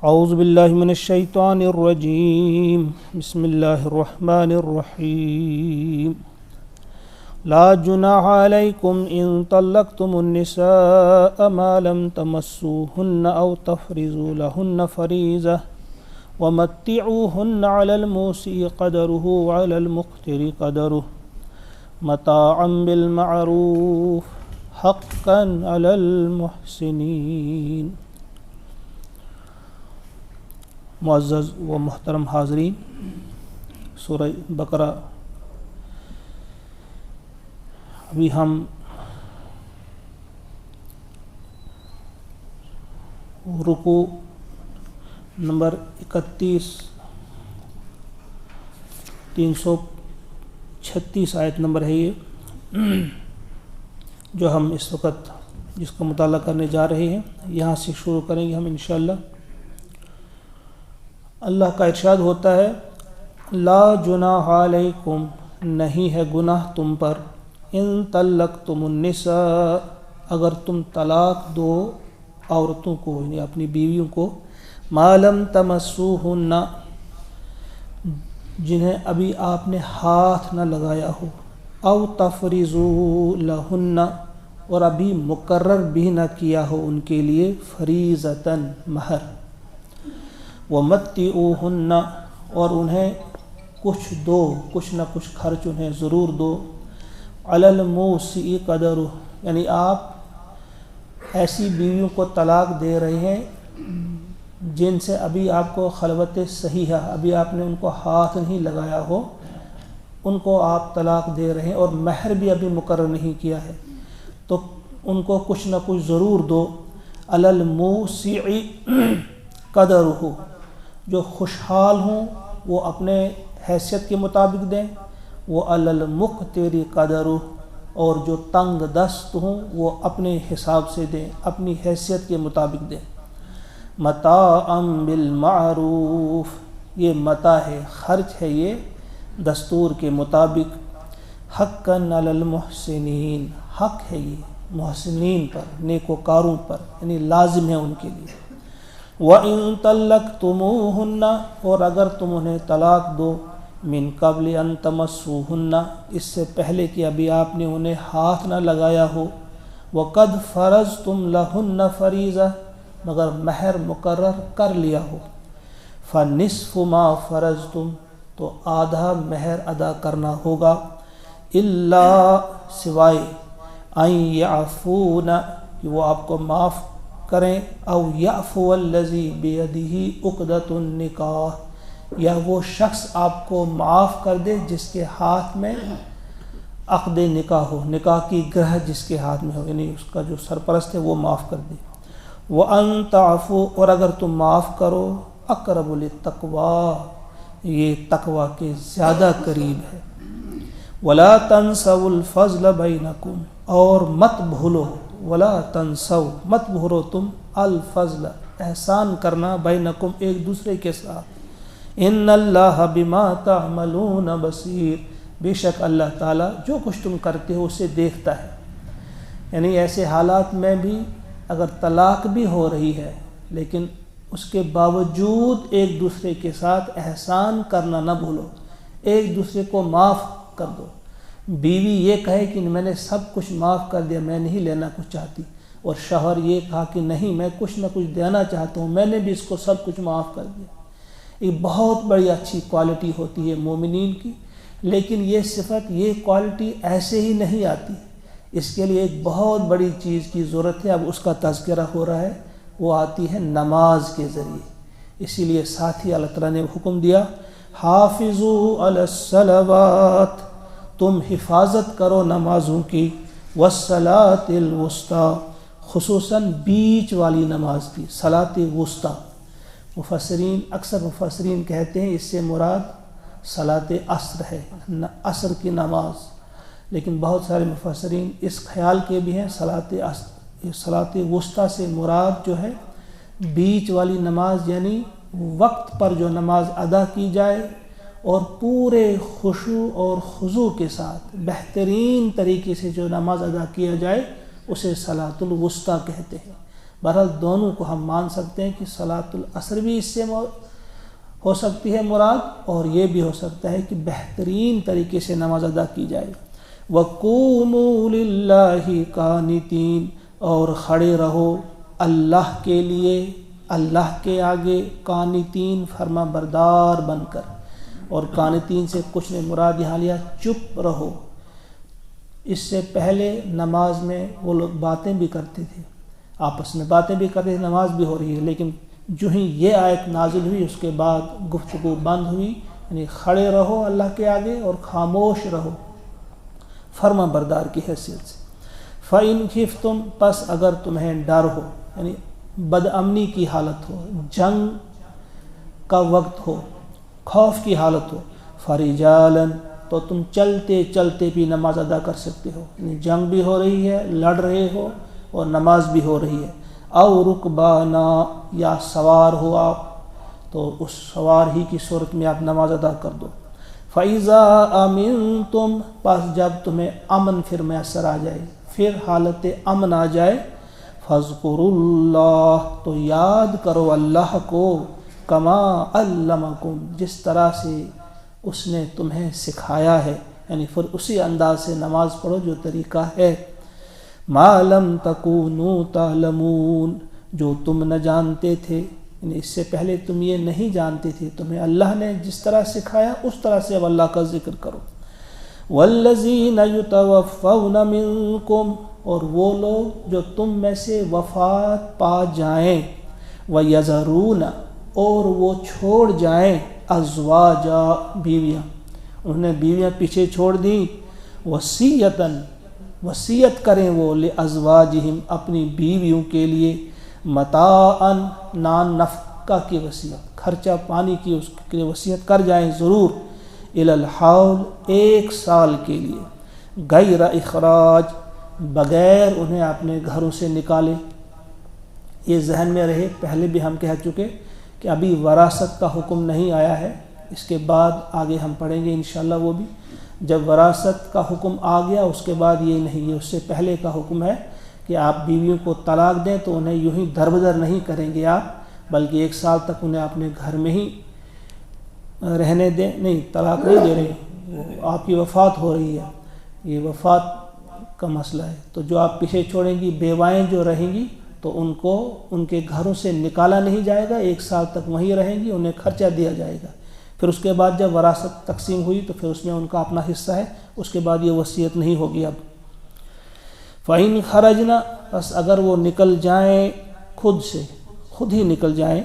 اعوذ باللہ من الشیطان الرجیم بسم اللہ الرحمن الرحیم لا جناح علیکم ان طلقتم النساء ما لم تمسوهن او تفرضوا لهن فریضة ومتعوهن على الموسع قدره وعلى المقتر قدره متاعا بالمعروف حقا على المحسنین۔ معزز و محترم حاضرین، سورہ بقرہ ابھی ہم رکوع نمبر 31 336 آیت نمبر ہے یہ جو ہم اس وقت جس کا مطالعہ کرنے جا رہے ہیں، یہاں سے شروع کریں گے ہم انشاءاللہ۔ اللہ کا ارشاد ہوتا ہے لا جناح علیکم، نہیں ہے گناہ تم پر، ان طلقتم النساء، اگر تم طلاق دو عورتوں کو یعنی اپنی بیویوں کو، ما لم تمسوہن، جنہیں ابھی آپ نے ہاتھ نہ لگایا ہو، او تفرضوا لہن، اور ابھی مقرر بھی نہ کیا ہو ان کے لیے فریضۃً مہر، ومتعوہن، اور انہیں کچھ دو، کچھ نہ کچھ خرچ انہیں ضرور دو، علی الموسع قدرہ، یعنی آپ ایسی بیویوں کو طلاق دے رہے ہیں جن سے ابھی آپ کو خلوت صحیحہ، ابھی آپ نے ان کو ہاتھ نہیں لگایا ہو، ان کو آپ طلاق دے رہے ہیں اور مہر بھی ابھی مقرر نہیں کیا ہے، تو ان کو کچھ نہ کچھ ضرور دو، علی الموسع قدرہ، جو خوشحال ہوں وہ اپنے حیثیت کے مطابق دیں، وہ علی المقتر قدرہ، اور جو تنگ دست ہوں وہ اپنے حساب سے دیں، اپنی حیثیت کے مطابق دیں۔ متاعا بالمعروف، یہ متاع ہے، خرچ ہے یہ دستور کے مطابق، حقا علی المحسنین، حق ہے یہ محسنین پر، نیکوکاروں پر، یعنی لازم ہے ان کے لیے۔ وَإِن طَلَّقْتُمُوهُنَّ، اور اگر تم انہیں طلاق دو، من قبل ان تمسوهن، اس سے پہلے کہ ابھی آپ نے انہیں ہاتھ نہ لگایا ہو، وَقَدْ فَرَضْتُمْ لَهُنَّ فَرِيضَةً، مگر مہر مقرر کر لیا ہو، فَنِصْفُ مَا فَرَضْتُمْ، تو آدھا مہر ادا کرنا ہوگا، الا، سوائے ان یعفون، کہ وہ آپ کو معاف کریں، او یعفو الذی بیدہ عقدۃ النکاح، یا وہ شخص آپ کو معاف کر دے جس کے ہاتھ میں عقد نکاح ہو، نکاح کی گرہ جس کے ہاتھ میں ہو، یعنی اس کا جو سرپرست ہے وہ معاف کر دے۔ وَأَن تَعْفُوا، اور اگر تم معاف کرو، اقرب للتقویٰ، یہ تقویٰ کے زیادہ قریب ہے۔ وَلَا تَنْسَوْا الْفَضْلَ بَيْنَكُمْ، اور مت بھولو، وَلَا تَنْسَوْا، مت بھولو تم، الفضل، احسان کرنا، بینکم، ایک دوسرے کے ساتھ، ان اللہ بما تعملون بصیر، بے شک اللہ تعالیٰ جو کچھ تم کرتے ہو اسے دیکھتا ہے۔ یعنی ایسے حالات میں بھی اگر طلاق بھی ہو رہی ہے لیکن اس کے باوجود ایک دوسرے کے ساتھ احسان کرنا نہ بھولو، ایک دوسرے کو معاف کر دو۔ بیوی یہ کہے کہ میں نے سب کچھ معاف کر دیا، میں نہیں لینا کچھ چاہتی، اور شوہر یہ کہا کہ نہیں میں کچھ نہ کچھ دینا چاہتا ہوں، میں نے بھی اس کو سب کچھ معاف کر دیا۔ ایک بہت بڑی اچھی کوالٹی ہوتی ہے مومنین کی، لیکن یہ صفت، یہ کوالٹی ایسے ہی نہیں آتی، اس کے لیے ایک بہت بڑی چیز کی ضرورت ہے، اب اس کا تذکرہ ہو رہا ہے، وہ آتی ہے نماز کے ذریعے۔ اسی لیے ساتھ ہی اللہ تعالیٰ نے حکم دیا حافظوا علی الصلوات، تم حفاظت کرو نمازوں کی، والصلاۃ الوسطیٰ، خصوصاً بیچ والی نماز کی، صلاۃ وسطیٰ۔ مفسرین، اکثر مفسرین کہتے ہیں اس سے مراد صلاۃ عصر ہے، عصر کی نماز، لیکن بہت سارے مفسرین اس خیال کے بھی ہیں صلاۃ وسطیٰ سے مراد جو ہے بیچ والی نماز، یعنی وقت پر جو نماز ادا کی جائے اور پورے خشوع اور خضوع کے ساتھ بہترین طریقے سے جو نماز ادا کیا جائے اسے صلاۃ الوسطیٰ کہتے ہیں۔ بہرحال دونوں کو ہم مان سکتے ہیں کہ صلاۃ العصر بھی اس سے ہو سکتی ہے مراد، اور یہ بھی ہو سکتا ہے کہ بہترین طریقے سے نماز ادا کی جائے۔ وَقُومُوا لِلَّهِ قَانِتِينَ، اور کھڑے رہو اللہ کے لیے، اللہ کے آگے، قانتین فرما بردار بن کر، اور قانتین سے کچھ نے مراد یہاں لیا چپ رہو۔ اس سے پہلے نماز میں وہ لوگ باتیں بھی کرتے تھے، آپس میں باتیں بھی کرتے تھے، نماز بھی ہو رہی ہے، لیکن جو ہی یہ آیت نازل ہوئی اس کے بعد گفتگو بند ہوئی، یعنی کھڑے رہو اللہ کے آگے اور خاموش رہو فرما بردار کی حیثیت سے۔ فَإِنْ خِفْتُمْ، پس اگر تمہیں ڈر ہو، یعنی بدامنی کی حالت ہو، جنگ کا وقت ہو، خوف کی حالت ہو، فَرِجَالًا، تو تم چلتے چلتے بھی نماز ادا کر سکتے ہو، یعنی جنگ بھی ہو رہی ہے، لڑ رہے ہو اور نماز بھی ہو رہی ہے۔ او رکبانا، یا سوار ہو آپ، تو اس سوار ہی کی صورت میں آپ نماز ادا کر دو۔ فَإِذَا أَمِنْتُمْ، پس جب تمہیں امن پھر میسر آ جائے، پھر حالت امن آ جائے، فَاذْكُرُوا اللَّهَ، تو یاد کرو اللہ کو، كَمَا عَلَّمَكُمْ، جس طرح سے اس نے تمہیں سکھایا ہے، یعنی پھر اسی انداز سے نماز پڑھو جو طریقہ ہے۔ مَا لَمْ تَكُونُوا تَعْلَمُونَ، جو تم نہ جانتے تھے، یعنی اس سے پہلے تم یہ نہیں جانتے تھے، تمہیں اللہ نے جس طرح سکھایا اس طرح سے اب اللہ کا ذکر کرو۔ وَالَّذِينَ يُتَوَفَّوْنَ مِنْكُمْ، اور وہ لوگ جو تم میں سے وفات پا جائیں، وَيَذَرُونَ، اور وہ چھوڑ جائیں، ازواجا، بیویاں، انہوں نے بیویاں پیچھے چھوڑ دیں، وصیتاً، وصیت کریں وہ، لازواجہم، اپنی بیویوں کے لیے، متاعاً، نان نفقہ کی وصیت، خرچہ پانی کی اس کے لیے وصیت کر جائیں ضرور، الی الحول، 1 سال کے لیے، غیر اخراج، بغیر انہیں اپنے گھروں سے نکالے۔ یہ ذہن میں رہے، پہلے بھی ہم کہہ چکے کہ ابھی وراثت کا حکم نہیں آیا ہے، اس کے بعد آگے ہم پڑھیں گے انشاءاللہ وہ بھی۔ جب وراثت کا حکم آ گیا اس کے بعد یہ نہیں، یہ اس سے پہلے کا حکم ہے کہ آپ بیویوں کو طلاق دیں تو انہیں یوں ہی در بدر نہیں کریں گے آپ، بلکہ 1 سال تک انہیں اپنے گھر میں ہی رہنے دیں، نہیں طلاق نہیں دے رہے، وہ آپ کی وفات ہو رہی ہے، یہ وفات کا مسئلہ ہے، تو جو آپ پیچھے چھوڑیں گی، بیوائیں جو رہیں گی تو ان کو ان کے گھروں سے نکالا نہیں جائے گا، 1 سال تک وہیں رہیں گی، انہیں خرچہ دیا جائے گا۔ پھر اس کے بعد جب وراثت تقسیم ہوئی تو پھر اس میں ان کا اپنا حصہ ہے، اس کے بعد یہ وصیت نہیں ہوگی اب۔ فَإِنْ خَرَجْنَا، بس اگر وہ نکل جائیں خود سے، خود ہی نکل جائیں،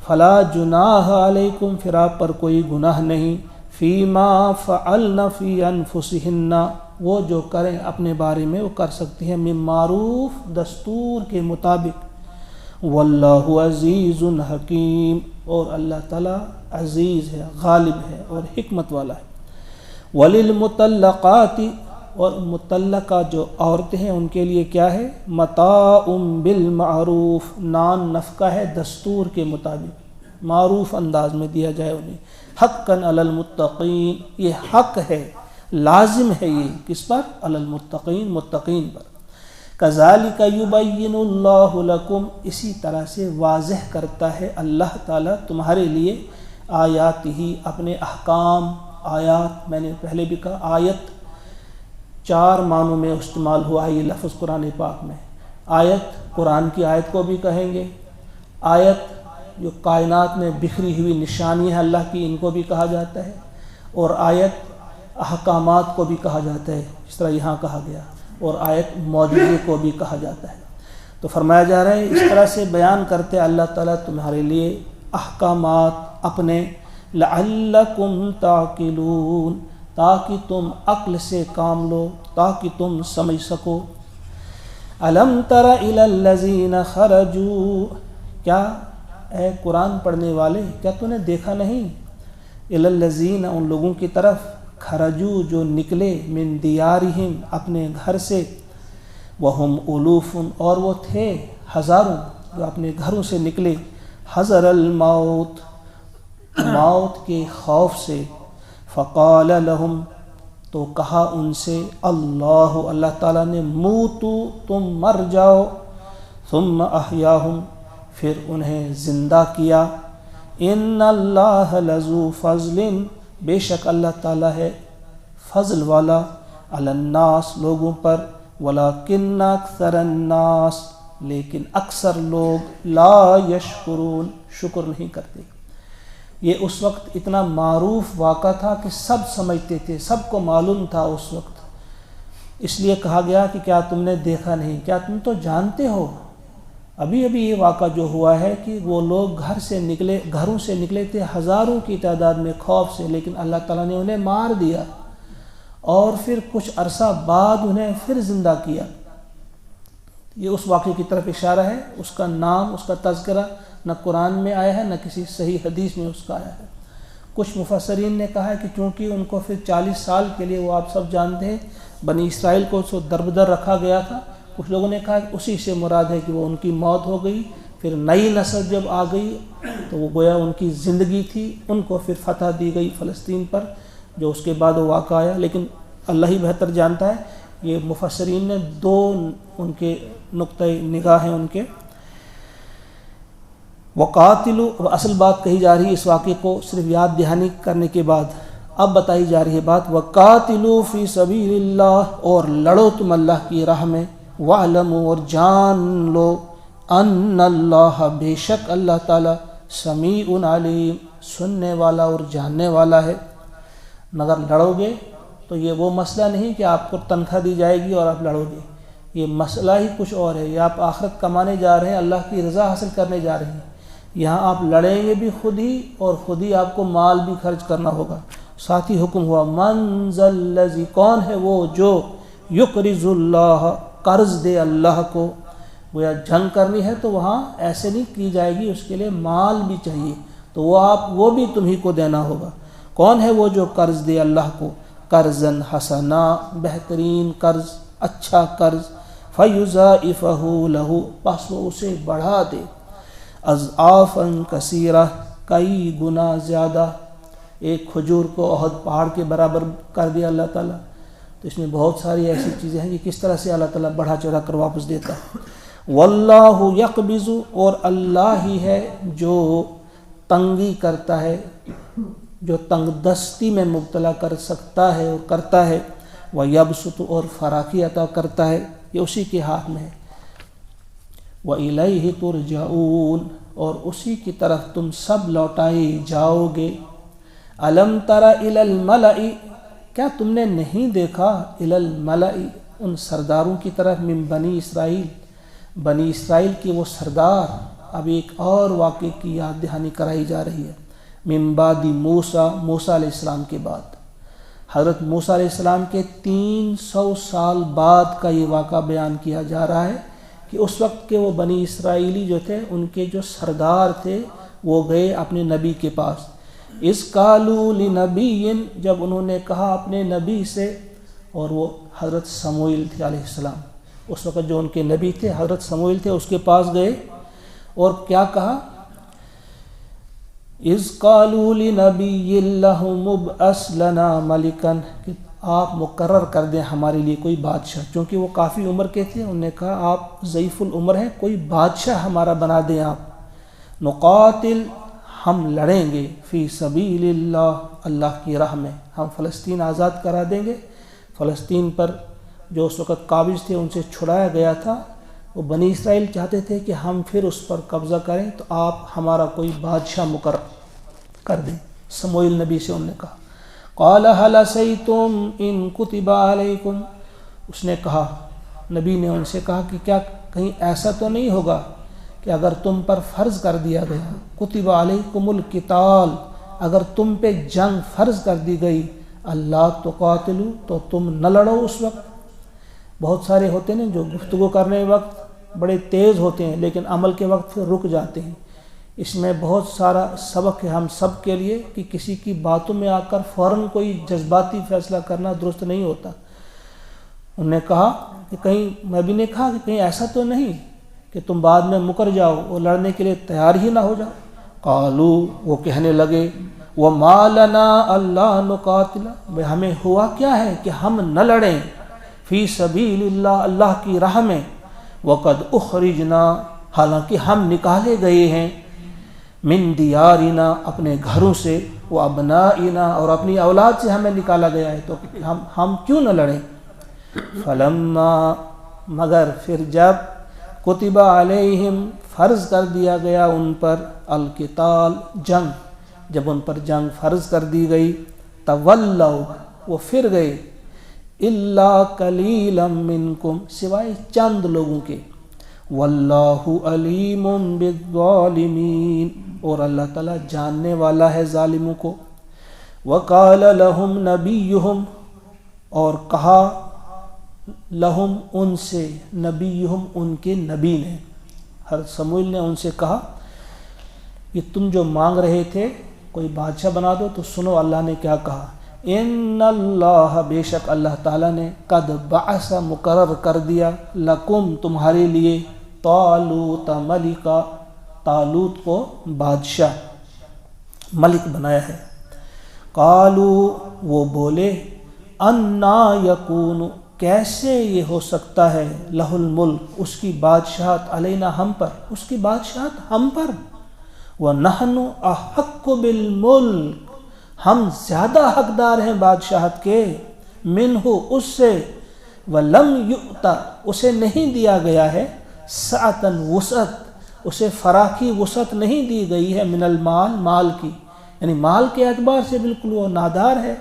فَلَا جُنَاحَ عَلَيْكُمْ، پھر آپ پر کوئی گناہ نہیں، فِي مَا فَعَلْنَ فِي أَنفُسِهِنَّ، وہ جو کریں اپنے بارے میں وہ کر سکتی ہیں، من معروف، دستور کے مطابق، واللہ عزیز حکیم، اور اللہ تعالیٰ عزیز ہے، غالب ہے اور حکمت والا ہے۔ وَلِلْمُطَلَّقَاتِ، اور مطلقہ جو عورتیں ہیں ان کے لیے کیا ہے، متاع بالمعروف، نان نفقہ ہے دستور کے مطابق، معروف انداز میں دیا جائے انہیں، حقاً علی المتقین، یہ حق ہے، لازم ہے، یہ کس پر، علی المتقین، متقین پر۔ کذالک یبین اللہ لکم، اسی طرح سے واضح کرتا ہے اللہ تعالیٰ تمہارے لیے، آیات ہی، اپنے احکام، آیات، میں نے پہلے بھی کہا آیت 4 معنوں میں استعمال ہوا ہے یہ لفظ قرآن پاک میں۔ آیت، قرآن کی آیت کو بھی کہیں گے، آیت جو کائنات میں بکھری ہوئی نشانی ہے اللہ کی، ان کو بھی کہا جاتا ہے، اور آیت احکامات کو بھی کہا جاتا ہے جس طرح یہاں کہا گیا، اور آیت معجزے کو بھی کہا جاتا ہے۔ تو فرمایا جا رہا ہے اس طرح سے بیان کرتے اللہ تعالیٰ تمہارے لیے احکامات اپنے، لعلکم تعقلون، تاکہ تم عقل سے کام لو، تاکہ تم سمجھ سکو۔ الم تر الی الذین خرجوا، کیا اے قرآن پڑھنے والے کیا تو نے دیکھا نہیں، الی الذین، ان لوگوں کی طرف، خرجوا جو نکلے، من دیارہم اپنے گھر سے، وہم الوف، اور وہ تھے ہزاروں جو اپنے گھروں سے نکلے، حذر الموت، موت کے خوف سے، فقال لہم، تو کہا ان سے، اللہ تعالیٰ نے، موتو، تم مر جاؤ، ثم احیاہم پھر انہیں زندہ کیا. ان اللہ لذو فضل بے شک اللہ تعالیٰ ہے فضل والا علی الناس لوگوں پر ولکن اکثر الناس لیکن اکثر لوگ لا یشکرون شکر نہیں کرتے. یہ اس وقت اتنا معروف واقعہ تھا کہ سب سمجھتے تھے, سب کو معلوم تھا اس وقت. اس لیے کہا گیا کہ کیا تم نے دیکھا نہیں, کیا تم تو جانتے ہو. ابھی یہ واقعہ جو ہوا ہے کہ وہ لوگ گھروں سے نکلے تھے ہزاروں کی تعداد میں خوف سے, لیکن اللہ تعالیٰ نے انہیں مار دیا اور پھر کچھ عرصہ بعد انہیں پھر زندہ کیا. یہ اس واقعے کی طرف اشارہ ہے. اس کا نام, اس کا تذکرہ نہ قرآن میں آیا ہے نہ کسی صحیح حدیث میں اس کا آیا ہے. کچھ مفسرین نے کہا ہے کہ چونکہ ان کو پھر 40 سال کے لیے, وہ آپ سب جانتے ہیں بنی اسرائیل کو سو دربدر رکھا گیا تھا. کچھ لوگوں نے کہا کہ اسی سے مراد ہے کہ وہ ان کی موت ہو گئی, پھر نئی نسل جب آ گئی تو وہ گویا ان کی زندگی تھی, ان کو پھر فتح دی گئی فلسطین پر, جو اس کے بعد وہ واقعہ آیا. لیکن اللہ ہی بہتر جانتا ہے. یہ مفسرین نے 2 ان کے نقطۂ نگاہ ہیں ان کے. وقاتلوا, اصل بات کہی جا رہی ہے اس واقعے کو صرف یاد دہانی کرنے کے بعد اب بتائی جا رہی ہے بات. وقاتلوا فی سبیل اللہ, اور لڑو تم اللہ کی راہ میں. وَاعْلَمُوا, اور جان لو, ان اللہ بے شک اللہ تعالی سمیع علیم سننے والا اور جاننے والا ہے. مگر لڑو گے تو یہ وہ مسئلہ نہیں کہ آپ کو تنخواہ دی جائے گی اور آپ لڑو گے. یہ مسئلہ ہی کچھ اور ہے. یہ آپ آخرت کمانے جا رہے ہیں, اللہ کی رضا حاصل کرنے جا رہے ہیں. یہاں آپ لڑیں گے بھی خود ہی, اور خود ہی آپ کو مال بھی خرچ کرنا ہوگا. ساتھ ہی حکم ہوا من ذا الذی, کون ہے وہ جو یقرض اللہ, قرض دے اللہ کو. گویا جنگ کرنی ہے تو وہاں ایسے نہیں کی جائے گی, اس کے لیے مال بھی چاہیے, تو وہ بھی تمہیں کو دینا ہوگا. کون ہے وہ جو قرض دے اللہ کو؟ قرضا حسنا, بہترین قرض, اچھا قرض. فیضاعفہ لہ, پس وہ اسے بڑھا دے. اضعافا کثیرہ, کئی گنا زیادہ. ایک کھجور کو احد پہاڑ کے برابر کر دیا اللہ تعالیٰ. تو اس میں بہت ساری ایسی چیزیں ہیں کہ کس طرح سے اللہ تعالیٰ بڑھا چڑھا کر واپس دیتا ہے. واللہ یقبض, اور اللہ ہی ہے جو تنگی کرتا ہے, جو تنگ دستی میں مبتلا کر سکتا ہے اور کرتا ہے. ویبسط, اور فراخی عطا کرتا ہے, یہ اسی کے ہاتھ میں ہے. وَإِلَيْهِ تُرْجَعُونَ, اور اسی کی طرف تم سب لوٹائے جاؤ گے. أَلَمْ تَرَ إِلَى الْمَلَئِ, کیا تم نے نہیں دیکھا إِلَى الْمَلَئِ, ان سرداروں کی طرف, من بنی اسرائیل, بنی اسرائیل کی وہ سردار. اب ایک اور واقعے کی یاد دہانی کرائی جا رہی ہے. من بعد موسیٰ, موسیٰ علیہ السلام کے بعد. حضرت موسیٰ علیہ السلام کے 300 سال بعد کا یہ واقعہ بیان کیا جا رہا ہے کہ اس وقت کے وہ بنی اسرائیلی جو تھے, ان کے جو سردار تھے, وہ گئے اپنے نبی کے پاس. اذ قالوا لنبی, جب انہوں نے کہا اپنے نبی سے, اور وہ حضرت سموئیل تھے علیہ السلام. اس وقت جو ان کے نبی تھے حضرت سموئیل تھے, اس کے پاس گئے اور کیا کہا؟ اذ قالوا لنبی لہم ابعث لنا ملکا, کہ آپ مقرر کر دیں ہمارے لیے کوئی بادشاہ. چونکہ وہ کافی عمر کے تھے, انہوں نے کہا آپ ضعیف العمر ہیں, کوئی بادشاہ ہمارا بنا دیں آپ. نقاتل, ہم لڑیں گے, فی سبیل اللہ, اللہ کی راہ میں, ہم فلسطین آزاد کرا دیں گے. فلسطین پر جو اس وقت قابض تھے ان سے چھڑایا گیا تھا, وہ بنی اسرائیل چاہتے تھے کہ ہم پھر اس پر قبضہ کریں, تو آپ ہمارا کوئی بادشاہ مقرر کر دیں. سموئیل نبی سے انہوں نے کہا. قال هل عصیتم ان کتب علیکم, اس نے کہا, نبی نے ان سے کہا کہ کیا کہیں ایسا تو نہیں ہوگا کہ اگر تم پر فرض کر دیا گیا, کتب علیکم القتال, اگر تم پہ جنگ فرض کر دی گئی, اللہ تقاتلوا, تو تم نہ لڑو اس وقت. بہت سارے ہوتے ہیں جو گفتگو کرنے وقت بڑے تیز ہوتے ہیں لیکن عمل کے وقت پھر رک جاتے ہیں. اس میں بہت سارا سبق ہے ہم سب کے لیے کہ کسی کی باتوں میں آ کر فوراً کوئی جذباتی فیصلہ کرنا درست نہیں ہوتا. انہوں نے کہا کہ کہیں, نبی نے کہا کہ کہیں ایسا تو نہیں کہ تم بعد میں مکر جاؤ اور لڑنے کے لیے تیار ہی نہ ہو جاؤ. قالوا, وہ کہنے لگے, وَمَا لَنَا أَلَّا نُقَاتِلَ, ہمیں ہوا کیا ہے کہ ہم نہ لڑیں, فی سبیل اللہ, اللہ کی راہ میں, وقد اخرجنا، حالانکہ ہم نکالے گئے ہیں، من دیارنا، اپنے گھروں سے، و ابنائنا، اور اپنی اولاد سے ہمیں نکالا گیا ہے، تو ہم کیوں نہ لڑیں؟ فلما، مگر پھر جب، کتب علیہم، فرض کر دیا گیا ان پر، القتال، جنگ، جب ان پر جنگ فرض کر دی گئی، تولوا، وہ پھر گئے، الا قلیلا منکم، سوائے چند لوگوں کے، واللہ علیم بالظالمین، اور اللہ تعالیٰ جاننے والا ہے ظالموں کو۔ وقال لهم نبیہم، اور کہا، لہم، ان سے، نبیہم، ان کے نبی نے، حضرت سموئیل نے ان سے کہا کہ تم جو مانگ رہے تھے کوئی بادشاہ بنا دو، تو سنو اللہ نے کیا کہا، ان اللہ، بے شک اللہ تعالیٰ نے، قد بعث، مقرر کر دیا، لکم، تمہارے لیے، طالوت ملکا، طالوت کو بادشاہ، ملک بنایا ہے۔ قالو، وہ بولے، انا یکون، کیسے یہ ہو سکتا ہے، لہ الملک، اس کی بادشاہت، علینا، ہم پر، اس کی بادشاہت ہم پر، وَنَحْنُ أَحَقُّ بِالْمُلْكِ، ہم زیادہ حقدار ہیں بادشاہت کے، منہ، اس سے، وَلَمْ يُؤْتَ، اسے نہیں دیا گیا ہے، سعتاً، وسعت، اسے فراخی وسعت نہیں دی گئی ہے، من المال، مال کی، یعنی مال کے اعتبار سے بالکل وہ نادار ہے،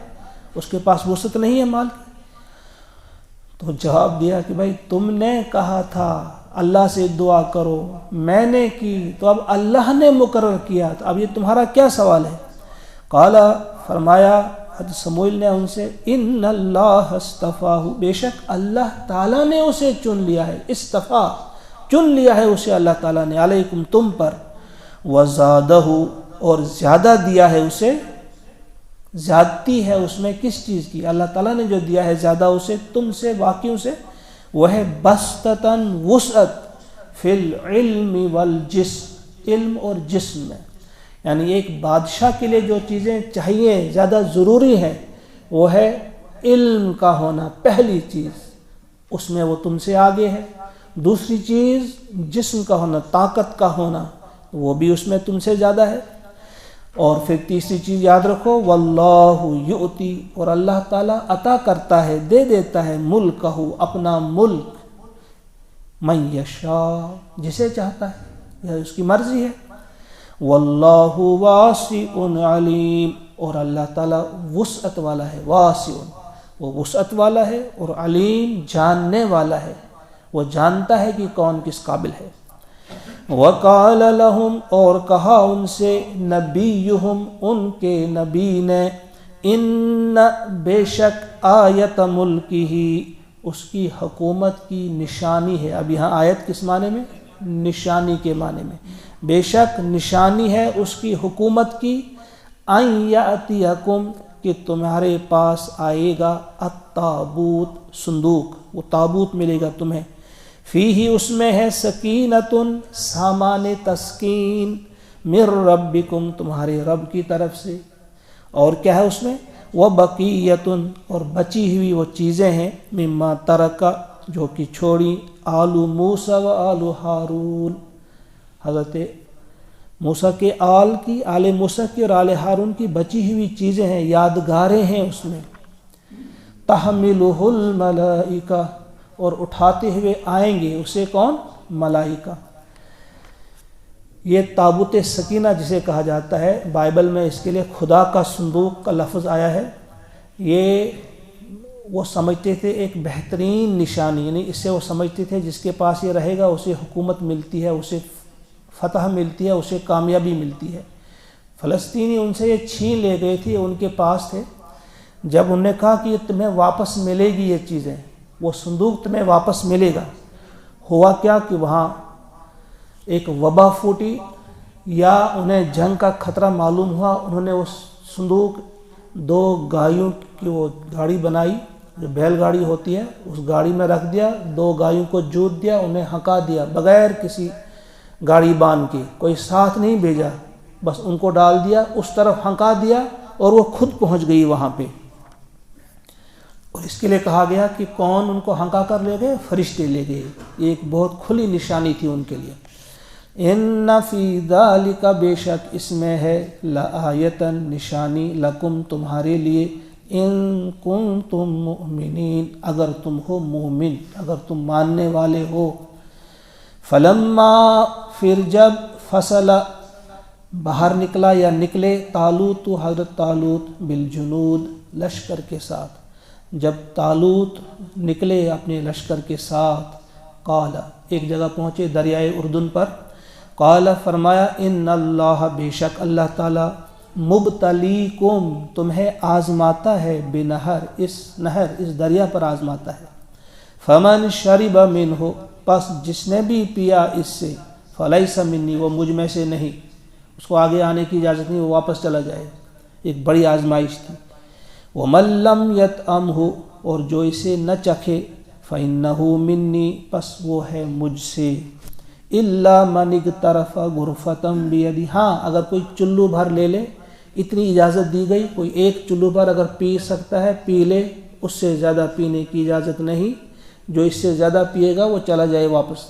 اس کے پاس وسعت نہیں ہے مال کی۔ تو جواب دیا کہ بھائی تم نے کہا تھا اللہ سے دعا کرو، میں نے کی، تو اب اللہ نے مقرر کیا، تو اب یہ تمہارا کیا سوال ہے؟ قال، فرمایا حضرت سموئیل نے ان سے، ان اللہ اصطفاہ، بے شک اللہ تعالیٰ نے اسے چن لیا ہے، اصطفیٰ، چن لیا ہے اسے اللہ تعالیٰ نے، علیکم، تم پر، وزادہ، اور زیادہ دیا ہے اسے، زیادتی ہے اس میں کس چیز کی؟ اللہ تعالیٰ نے جو دیا ہے زیادہ اسے تم سے، باقیوں سے، وہ ہے بسطتاً، وسعت، فی العلم والجسم، علم اور جسم میں، یعنی ایک بادشاہ کے لیے جو چیزیں چاہیے، زیادہ ضروری ہے، وہ ہے علم کا ہونا، پہلی چیز، اس میں وہ تم سے آگے ہے۔ دوسری چیز جسم کا ہونا، طاقت کا ہونا، وہ بھی اس میں تم سے زیادہ ہے۔ اور پھر تیسری چیز یاد رکھو، واللہ یؤتی، اور اللہ تعالیٰ عطا کرتا ہے، دے دیتا ہے، ملکہ، اپنا ملک، من یشاء، جسے چاہتا ہے، یہ اس کی مرضی ہے۔ واللہ واسع علیم، اور اللہ تعالیٰ وسعت والا ہے، واسع، وہ وسعت والا ہے، اور علیم، جاننے والا ہے، وہ جانتا ہے کہ کون کس قابل ہے۔ وقال لهم، اور کہا ان سے، نبیہم، ان کے نبی نے، ان، بے شک، آیت ملکہ، اس کی حکومت کی نشانی ہے۔ اب یہاں آیت کس معنی میں؟ نشانی کے معنی میں، بے شک نشانی ہے اس کی حکومت کی، ان یاتیکم، کہ تمہارے پاس آئے گا، التابوت، صندوق، وہ تابوت ملے گا تمہیں، فیہ، اس میں ہے، سکینۃ، سامان تسکین، من ربکم، تمہارے رب کی طرف سے، اور کیا ہے اس میں، وبقیۃ، اور بچی ہوئی وہ چیزیں ہیں، مما ترک، جو کہ چھوڑی، آل موسیٰ و آل ہارون، حضرت موسیٰ کے آل کی، آل موسیٰ کی اور آل ہارون کی بچی ہوئی چیزیں ہیں، یادگاریں ہیں اس میں، تحملہ الملائکہ، اور اٹھاتے ہوئے آئیں گے اسے کون؟ ملائکہ۔ یہ تابوت سکینہ جسے کہا جاتا ہے، بائبل میں اس کے لیے خدا کا صندوق کا لفظ آیا ہے۔ یہ وہ سمجھتے تھے ایک بہترین نشانی، یعنی اس سے وہ سمجھتے تھے جس کے پاس یہ رہے گا اسے حکومت ملتی ہے، اسے فتح ملتی ہے، اسے کامیابی ملتی ہے۔ فلسطینی ان سے یہ چھین لے گئے تھے، ان کے پاس تھے، جب انہوں نے کہا کہ یہ تمہیں واپس ملے گی، یہ چیزیں، وہ صندوق تمہیں واپس ملے گا، ہوا کیا کہ وہاں ایک وبا پھوٹی، یا انہیں جنگ کا خطرہ معلوم ہوا، انہوں نے اس صندوق، 2 گایوں کی وہ گاڑی بنائی، جو بیل گاڑی ہوتی ہے، اس گاڑی میں رکھ دیا، 2 گایوں کو جوت دیا، انہیں ہنکا دیا بغیر کسی گاڑی باندھ کے، کوئی ساتھ نہیں بھیجا، بس ان کو ڈال دیا، اس طرف ہنکا دیا، اور وہ خود پہنچ گئی وہاں پہ۔ اور اس کے لیے کہا گیا کہ کون ان کو ہنکا کر لے گئے؟ فرشتے لے گئے. یہ ایک بہت کھلی نشانی تھی ان کے لیے. ان فی ذالک، بے شک اس میں ہے، لآیتن، نشانی، لکم، تمہارے لیے، ان کنتم مؤمنین، اگر تم ہو مومن، اگر تم ماننے والے ہو. فلما، پھر جب، فصل، باہر نکلا یا نکلے، طالوت، حضرت طالوت، بالجنود، لشکر کے ساتھ. جب طالوت نکلے اپنے لشکر کے ساتھ، قال، ایک جگہ پہنچے دریائے اردن پر، قال، فرمایا، ان اللہ، بے شک اللہ تعالی، مبتلیکم، تمہیں آزماتا ہے، بنہر، اس دریا پر آزماتا ہے. فمن شرب منہ، پس جس نے بھی پیا اس سے، فلیس منی، وہ مجھ میں سے نہیں، اس کو آگے آنے کی اجازت نہیں، وہ واپس چلا جائے. ایک بڑی آزمائش تھی. ومن لم یطعمہ، اور جو اسے نہ چکھے، فإنہ منی، پس وہ ہے مجھ سے. الا من اغترف غرفۃ بیدہ، ہاں اگر کوئی چلو بھر لے لے، اتنی اجازت دی گئی، کوئی ایک چلو بھر اگر پی سکتا ہے پی لے، اس سے زیادہ پینے کی اجازت نہیں. جو اس سے زیادہ پیے گا وہ چلا جائے واپس.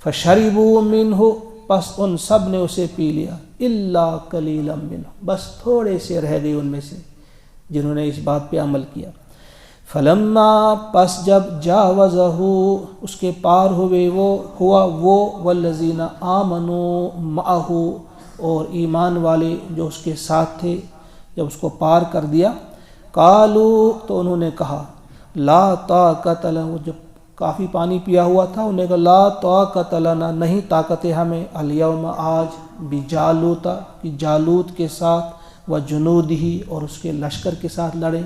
فشربوا منہ، پس ان سب نے اسے پی لیا. الا قلیلا منہ، بس تھوڑے سے رہ گئے ان میں سے جنہوں نے اس بات پہ عمل کیا. فلما، پس جب، جاوزہ، اس کے پار ہوئے، وہ والذین آمنوا معہ، اور ایمان والے جو اس کے ساتھ تھے، جب اس کو پار کر دیا، قالو، تو انہوں نے کہا، لا طاقت لنا، جب کافی پانی پیا ہوا تھا، انہوں نے کہا، لا طاقت لنا، نہیں طاقت ہے ہمیں، الیوم، آج، بجالوت، کہ جالوت کے ساتھ، وجنودہ، اور اس کے لشکر کے ساتھ لڑیں.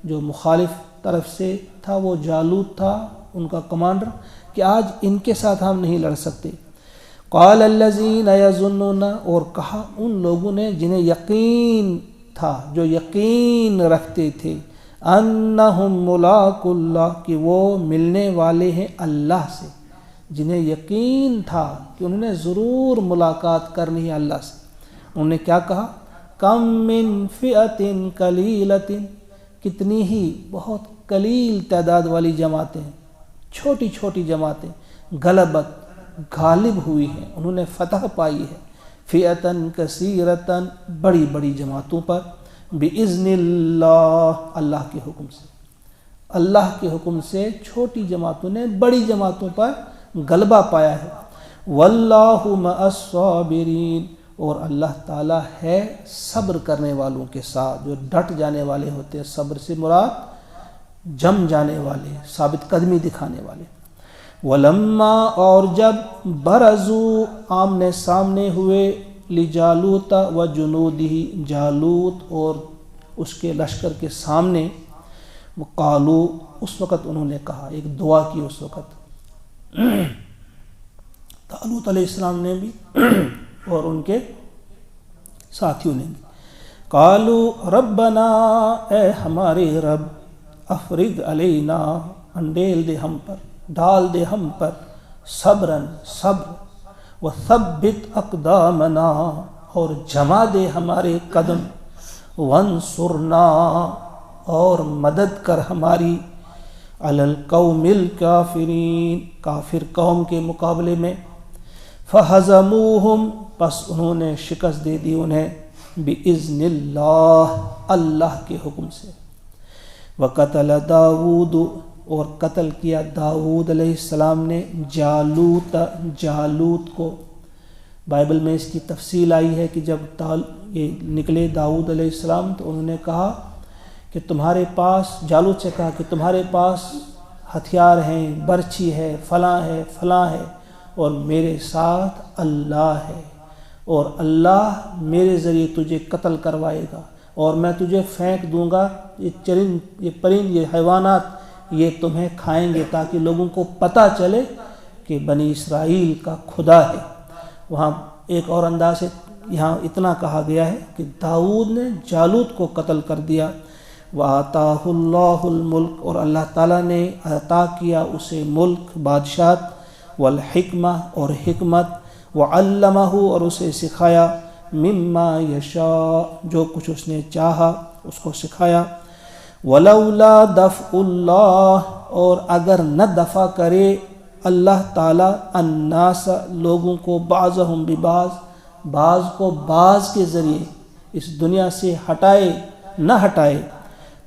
جو مخالف طرف سے تھا وہ جالوت تھا ان کا کمانڈر، کہ آج ان کے ساتھ ہم نہیں لڑ سکتے. قال الذین یظنون، اور کہا ان لوگوں نے جنہیں یقین تھا، جو یقین رکھتے تھے، انہم ملاقو اللہ، کہ وہ ملنے والے ہیں اللہ سے، جنہیں یقین تھا کہ انہوں نے ضرور ملاقات کرنی ہے اللہ سے. انہوں نے کیا کہا؟ کم من فئۃ قلیلۃ، کتنی ہی بہت قلیل تعداد والی جماعتیں، چھوٹی چھوٹی جماعتیں، غلبت، غالب ہوئی ہیں، انہوں نے فتح پائی ہے. فئۃً کثیرۃً، بڑی بڑی جماعتوں پر، بِإِذْنِ اللہ، اللہ کے حکم سے. اللہ کے حکم سے چھوٹی جماعتوں نے بڑی جماعتوں پر غلبہ پایا ہے. واللہ مع الصابرین، اور اللہ تعالیٰ ہے صبر کرنے والوں کے ساتھ، جو ڈٹ جانے والے ہوتے ہیں. صبر سے مراد جم جانے والے، ثابت قدمی دکھانے والے. ولما، اور جب، برزو، آمنے سامنے ہوئے، لجالوت و جنودہ، جالوت اور اس کے لشکر کے سامنے، وقالو، اس وقت انہوں نے کہا، ایک دعا کی اس وقت، طالوت علیہ السلام نے بھی اور ان کے ساتھیوں نے بھی، قالو ربنا، اے ہمارے رب، افرغ علینا، انڈیل دے ہم پر، ڈال دے ہم پر، صبراً، صبر، وثبت اقدامنا، اور جما دے ہمارے قدم، وانصرنا، اور مدد کر ہماری، علی القوم الکافرین، کافر قوم کے مقابلے میں. فہزموہم، پس انہوں نے شکست دے دی انہیں، بِإِذْنِ اللہ، اللہ کے حکم سے. وقتل داود، اور قتل کیا داود علیہ السلام نے، جالوت کو. بائبل میں اس کی تفصیل آئی ہے کہ جب یہ نکلے داود علیہ السلام تو انہوں نے کہا کہ تمہارے پاس، جالوت سے کہا کہ تمہارے پاس ہتھیار ہیں، برچھی ہے، فلاں ہے، فلاں ہے، اور میرے ساتھ اللہ ہے، اور اللہ میرے ذریعے تجھے قتل کروائے گا، اور میں تجھے پھینک دوں گا، یہ چرند، یہ پرند، یہ حیوانات، یہ تمہیں کھائیں گے، تاکہ لوگوں کو پتہ چلے کہ بنی اسرائیل کا خدا ہے. وہاں ایک اور انداز سے یہاں اتنا کہا گیا ہے کہ داؤد نے جالوت کو قتل کر دیا. وَآتَاهُ اللَّهُ الْمُلْكَ، اور اللہ تعالیٰ نے عطا کیا اسے ملک، بادشاہت، والحکمہ، اور حکمت، وعلمہ، اور اسے سکھایا، مما یشاء، جو کچھ اس نے چاہا اس کو سکھایا. ولولا دفع اللہ، اور اگر نہ دفع کرے اللہ تعالیٰ الناس لوگوں کو بعضہم ببعض، بعض کو بعض کے ذریعے اس دنیا سے ہٹائے نہ ہٹائے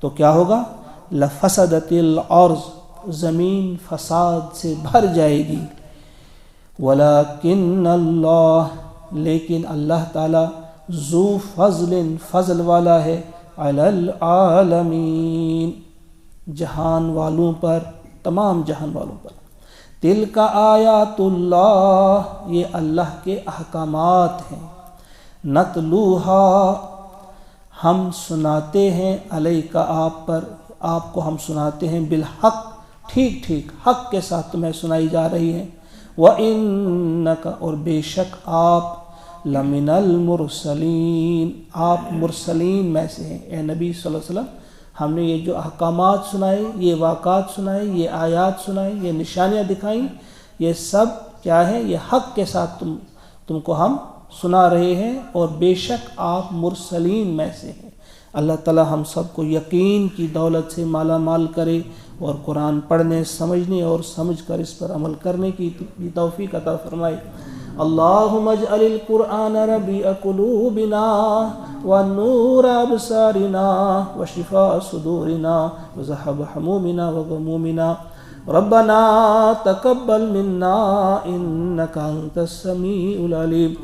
تو کیا ہوگا؟ لفسدت الارض، زمین فساد سے بھر جائے گی. ولیکن اللہ، لیکن اللہ تعالیٰ ذو فضل، فضل والا ہے، علی العالمین، جہان والوں پر، تمام جہان والوں پر. تلک آیات اللہ، یہ اللہ کے احکامات ہیں. نتلوہا، ہم سناتے ہیں، علیک آپ پر، آپ کو ہم سناتے ہیں، بالحق، ٹھیک ٹھیک حق کے ساتھ تمہیں سنائی جا رہی ہیں. وَإِنَّكَ، اور بے شک آپ، لَمِنَ الْمُرْسَلِينَ، آپ مرسلین میں سے ہیں. اے نبی صلی اللہ علیہ وسلم، ہم نے یہ جو احکامات سنائے، یہ واقعات سنائے، یہ آیات سنائیں، یہ نشانیاں دکھائیں، یہ سب کیا ہے؟ یہ حق کے ساتھ تم کو ہم سنا رہے ہیں، اور بے شک آپ مرسلین میں سے ہیں. اللہ تعالی ہم سب کو یقین کی دولت سے مالا مال کرے، اور قرآن پڑھنے، سمجھنے اور سمجھ کر اس پر عمل کرنے کی توفیق عطا فرمائے. اللہم اجعل القرآن ربیع قلوبنا ونور ابصارنا وشفاء صدورنا وذهب همومنا وغمومنا. ربنا تقبل منا انك انت السميع العليم.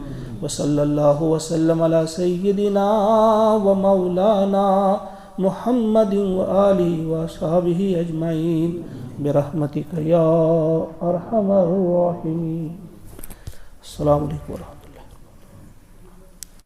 وصلی اللہ وسلم علی سیدنا ومولانا محمد وآلہ وصحبہ اجمعین برحمتک یا ارحم الراحمین. السلام علیکم ورحمۃ اللہ.